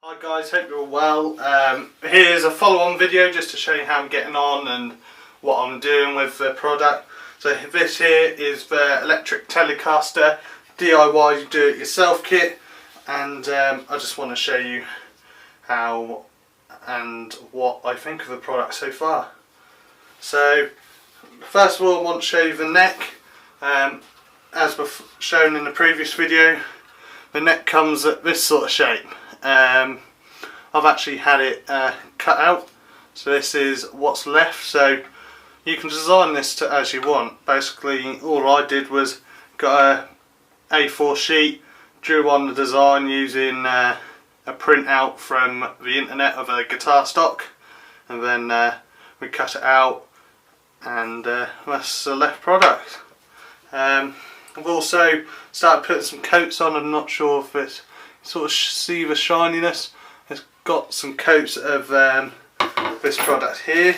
Hi guys, hope you're all well. Here's a follow-on video just to show you how I'm getting on and what I'm doing with the product. So this here is the electric Telecaster DIY do-it-yourself kit, and I just want to show you how and what I think of the product so far. So first of all, I want to show you the neck. As shown in the previous video, the neck comes at this sort of shape. I've actually had it cut out, so this is what's left. So you can design this to as you want. Basically all I did was got a A4 sheet, drew on the design using a printout from the internet of a guitar stock, and then we cut it out, and that's the left product. I've also started putting some coats on. I'm not sure if it's sort of see the shininess. It's got some coats of this product here,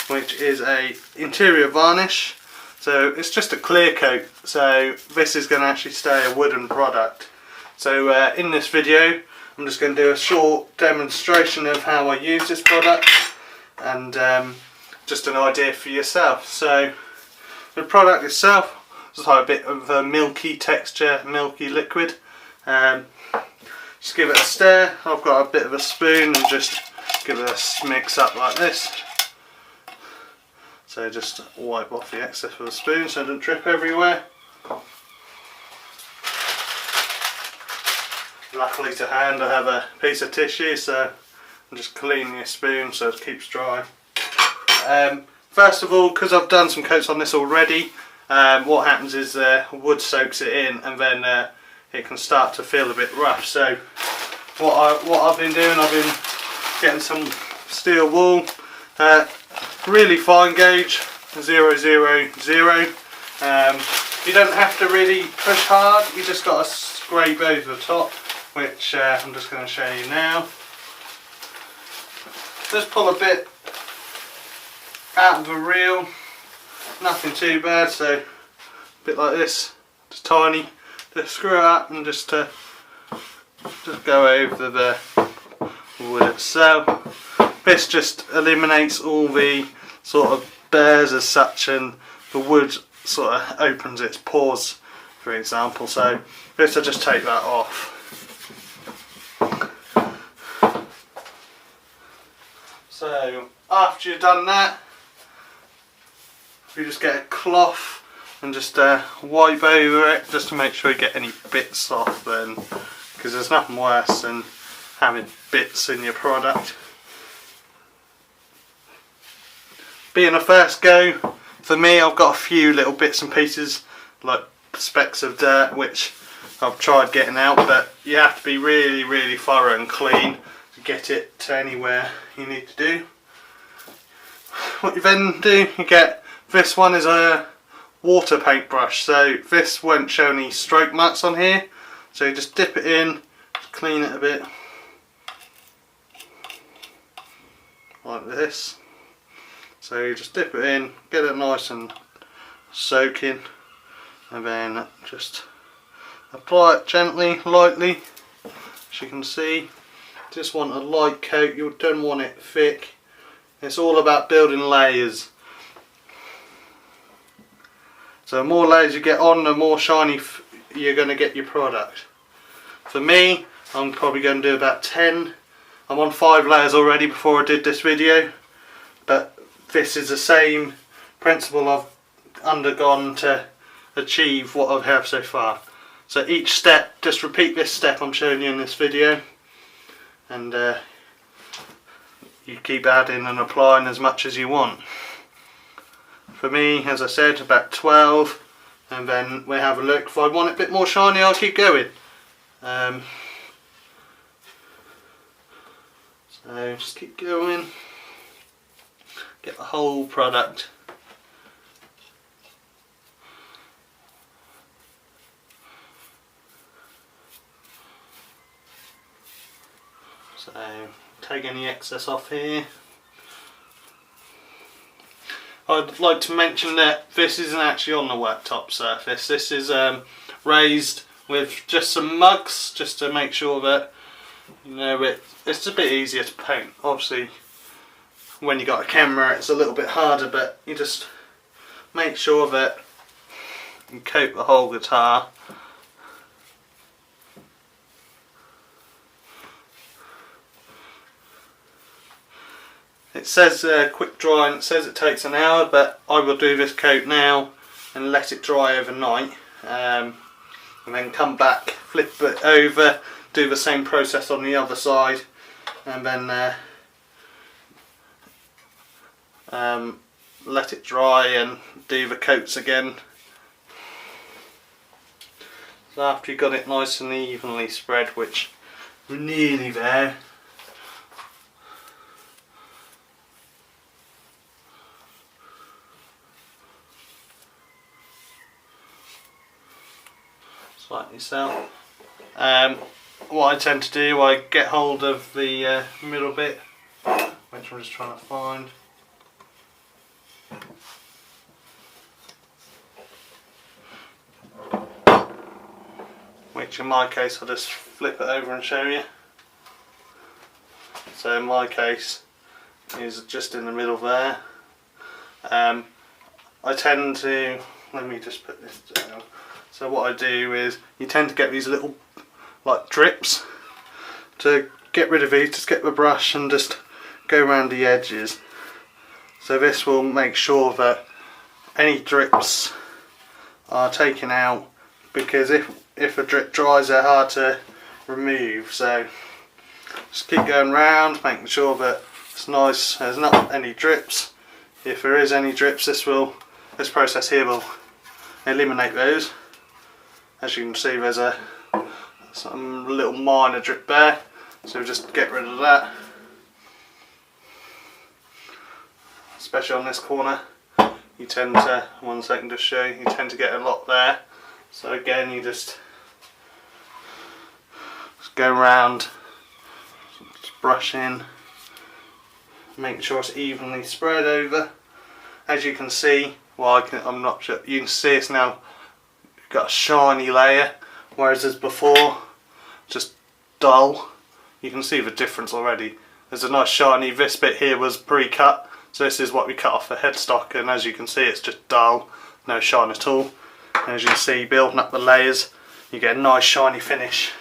which is a interior varnish. So it's just a clear coat, so this is going to actually stay a wooden product. So in this video I'm just going to do a short demonstration of how I use this product, and just an idea for yourself. So the product itself is like a bit of a milky texture, milky liquid. Just give it a stir. I've got a bit of a spoon and just give it a mix up like this. So just wipe off the excess with a spoon so it doesn't drip everywhere. Luckily to hand I have a piece of tissue, so I'm just cleaning the spoon so it keeps dry. First of all, because I've done some coats on this already, what happens is wood soaks it in, and then it can start to feel a bit rough. So what I've been doing, I've been getting some steel wool, really fine gauge, 000. You don't have to really push hard, you just got to scrape over the top, which I'm just going to show you now. Just pull a bit out of the reel, nothing too bad, so a bit like this, just tiny. Just screw it up and just go over the wood itself. This just eliminates all the sort of burrs as such, and the wood sort of opens its pores, for example. So this, I just take that off. So after you've done that, you just get a cloth and just wipe over it just to make sure you get any bits off, then, because there's nothing worse than having bits in your product. Being a first go, for me I've got a few little bits and pieces like specks of dirt which I've tried getting out, but you have to be really thorough and clean to get it to anywhere you need to do. What you then do, you get, this one is a water paintbrush, so this won't show any stroke marks on here, so you just dip it in, clean it a bit like this. So you just dip it in, get it nice and soaking, and then just apply it gently, lightly. As you can see, just want a light coat, you don't want it thick. It's all about building layers. So the more layers you get on, the more shiny you're going to get your product. For me, I'm probably going to do about 10. I'm on 5 layers already before I did this video, but this is the same principle I've undergone to achieve what I have so far. So each step, just repeat this step I'm showing you in this video, and you keep adding and applying as much as you want. For me, as I said, about 12, and then we have a look. If I want it a bit more shiny, I'll keep going. So just keep going, get the whole product. So take any excess off here. I'd like to mention that this isn't actually on the worktop surface. This is raised with just some mugs, just to make sure that you know, it's a bit easier to paint. Obviously when you got a camera it's a little bit harder, but you just make sure that you coat the whole guitar. It says quick dry, and it says it takes an hour, but I will do this coat now and let it dry overnight, and then come back, flip it over, do the same process on the other side, and then let it dry and do the coats again. So after you've got it nice and evenly spread, which we're nearly there, like yourself. What I tend to do, I get hold of the middle bit, which I'm just trying to find. Which in my case I'll just flip it over and show you. So in my case is just in the middle there. I tend to, let me just put this down. So what I do is, you tend to get these little like drips. To get rid of these, just get the brush and just go around the edges. So this will make sure that any drips are taken out, because if a drip dries they're hard to remove. So just keep going round, making sure that it's nice, there's not any drips. If there is any drips, this process here will eliminate those. As you can see, there's some little minor drip there, so just get rid of that. Especially on this corner, you tend to, one second to show you, tend to get a lot there. So again, you just go around, just brush in, make sure it's evenly spread over. As you can see, well, I'm not sure, you can see it's now got a shiny layer, whereas as before, just dull. You can see the difference already. There's a nice shiny, this bit here was pre-cut, so this is what we cut off the headstock, and as you can see it's just dull, no shine at all. And as you can see, building up the layers, you get a nice shiny finish.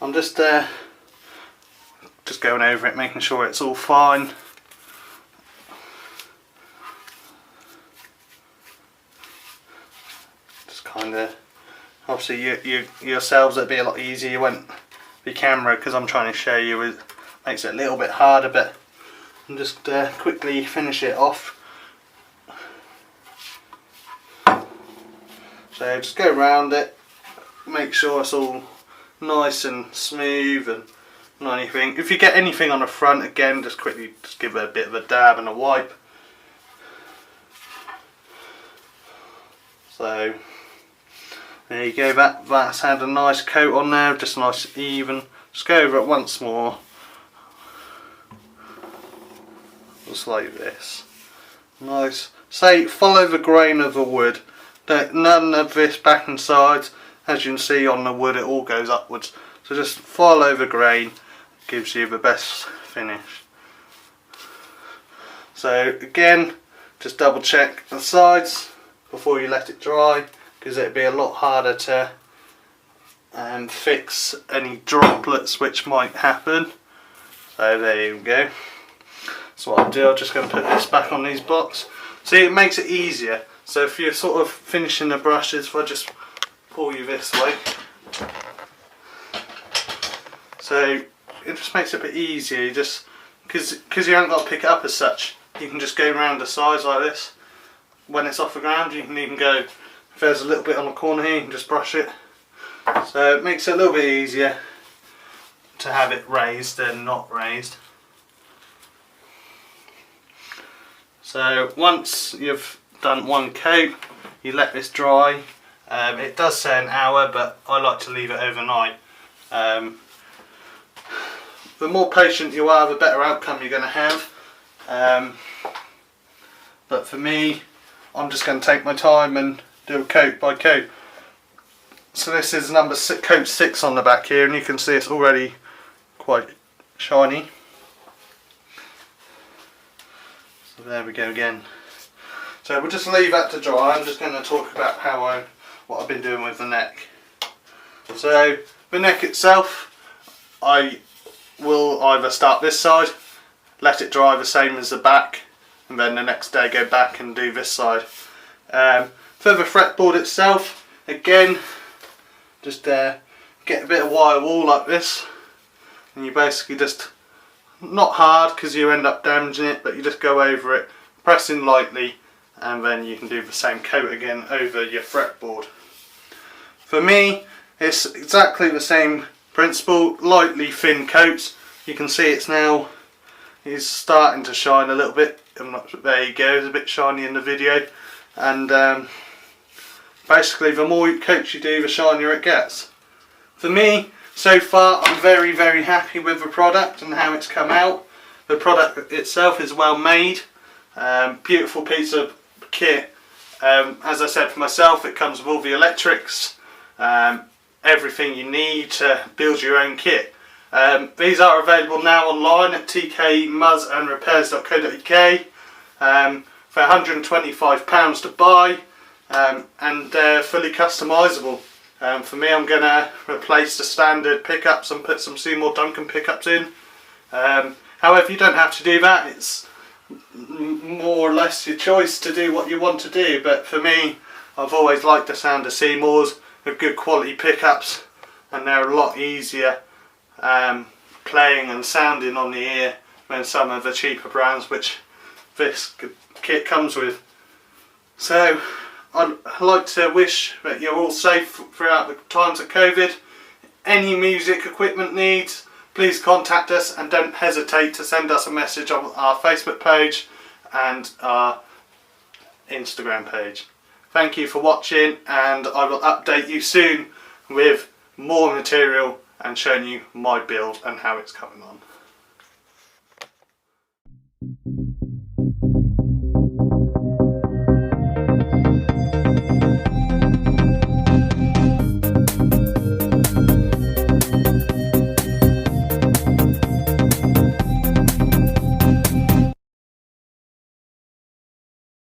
I'm just going over it, making sure it's all fine. Kind of, obviously you yourselves it'd be a lot easier, you won't be camera, because I'm trying to show you, it makes it a little bit harder, but I'm just quickly finish it off. So just go around it, make sure it's all nice and smooth and not anything. If you get anything on the front, again just quickly just give it a bit of a dab and a wipe. So there you go, that's had a nice coat on there, just nice even. Just go over it once more, just like this. Nice. Say, follow the grain of the wood. None of this back and sides. As you can see on the wood, it all goes upwards. So just follow the grain, gives you the best finish. So again, just double check the sides before you let it dry, because it'd be a lot harder to fix any droplets which might happen. So there you go. So what I'll do, I'm just going to put this back on these blocks. See, it makes it easier. So if you're sort of finishing the brushes, if I just pull you this way, so it just makes it a bit easier. You just, because you haven't got to pick it up as such, you can just go around the sides like this. When it's off the ground, you can even go, if there's a little bit on the corner here, you can just brush it. So it makes it a little bit easier to have it raised than not raised. So once you've done one coat, you let this dry. It does say an hour, but I like to leave it overnight. The more patient you are, the better outcome you're going to have. But for me, I'm just going to take my time and do a coat by coat. So this is number coat 6 on the back here, and you can see it's already quite shiny. So there we go again. So we'll just leave that to dry. I'm just going to talk about what I've been doing with the neck. So the neck itself, I will either start this side, let it dry the same as the back, and then the next day go back and do this side. For the fretboard itself, again, just get a bit of wire wool like this, and you basically just, not hard because you end up damaging it, but you just go over it, pressing lightly, and then you can do the same coat again over your fretboard. For me, it's exactly the same principle, lightly thin coats. You can see it's starting to shine a little bit. There you go, it's a bit shiny in the video. And basically the more coats you do, the shinier it gets. For me, so far, I'm very, very happy with the product and how it's come out. The product itself is well made. Beautiful piece of kit. As I said for myself, it comes with all the electrics, everything you need to build your own kit. These are available now online at tkmuzzandrepairs.co.uk for £125 to buy, and they're fully customisable. For me, I'm going to replace the standard pickups and put some Seymour Duncan pickups in. However, you don't have to do that. It's more or less your choice to do what you want to do, but for me, I've always liked the sound of Seymour's with good quality pickups, and they're a lot easier playing and sounding on the ear than some of the cheaper brands which this kit comes with. So I'd like to wish that you're all safe throughout the times of COVID. Any music equipment needs, please contact us, and don't hesitate to send us a message on our Facebook page and our Instagram page. Thank you for watching, and I will update you soon with more material and showing you my build and how it's coming on.